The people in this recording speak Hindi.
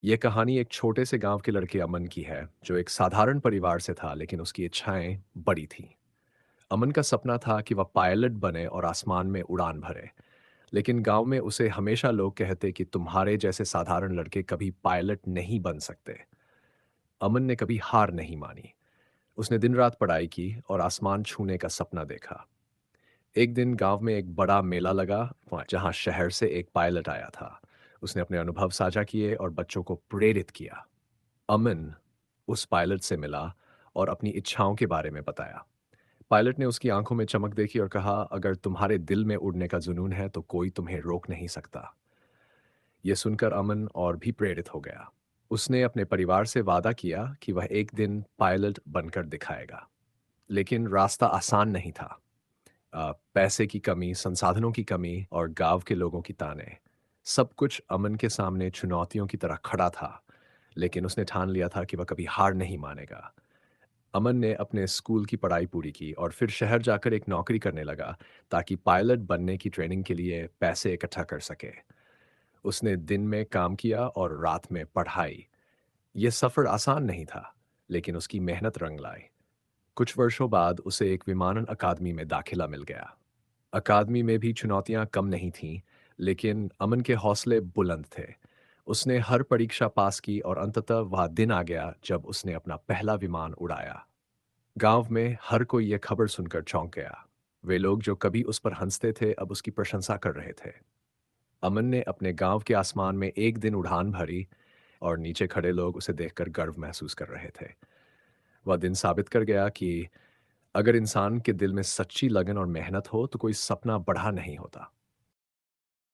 ये कहानी एक छोटे से गांव के लड़के अमन की है, जो एक साधारण परिवार से था, लेकिन उसकी इच्छाएं बड़ी थीं। अमन का सपना था कि वह पायलट बने और आसमान में उड़ान भरे। लेकिन गांव में उसे हमेशा लोग कहते कि तुम्हारे जैसे साधारण लड़के कभी पायलट नहीं बन सकते। अमन ने कभी हार नहीं मानी। उसने दिन रात पढ़ाई की और आसमान छूने का सपना देखा। एक दिन गांव में एक बड़ा मेला लगा, जहां शहर से एक पायलट आया था। उसने अपने अनुभव साझा किए और बच्चों को प्रेरित किया। अमन उस पायलट से मिला और अपनी इच्छाओं के बारे में बताया। पायलट ने उसकी आंखों में चमक देखी और कहा, अगर तुम्हारे दिल में उड़ने का जुनून है तो कोई तुम्हें रोक नहीं सकता। यह सुनकर अमन और भी प्रेरित हो गया। उसने अपने परिवार से वादा किया कि वह एक दिन पायलट बनकर दिखाएगा। लेकिन रास्ता आसान नहीं था। पैसे की कमी, संसाधनों की कमी और गांव के लोगों की ताने, सब कुछ अमन के सामने चुनौतियों की तरह खड़ा था। लेकिन उसने ठान लिया था कि वह कभी हार नहीं मानेगा। अमन ने अपने स्कूल की पढ़ाई पूरी की और फिर शहर जाकर एक नौकरी करने लगा, ताकि पायलट बनने की ट्रेनिंग के लिए पैसे इकट्ठा कर सके। उसने दिन में काम किया और रात में पढ़ाई। यह सफर आसान नहीं था, लेकिन उसकी मेहनत रंग लाई। कुछ वर्षों बाद उसे एक विमानन अकादमी में दाखिला मिल गया। अकादमी में भी चुनौतियां कम नहीं थीं, लेकिन अमन के हौसले बुलंद थे। उसने हर परीक्षा पास की और अंततः वह दिन आ गया जब उसने अपना पहला विमान उड़ाया। गांव में हर कोई यह खबर सुनकर चौंक गया। वे लोग जो कभी उस पर हंसते थे, अब उसकी प्रशंसा कर रहे थे। अमन ने अपने गांव के आसमान में एक दिन उड़ान भरी और नीचे खड़े लोग उसे देखकर गर्व महसूस कर रहे थे। वह दिन साबित कर गया कि अगर इंसान के दिल में सच्ची लगन और मेहनत हो तो कोई सपना बड़ा नहीं होता।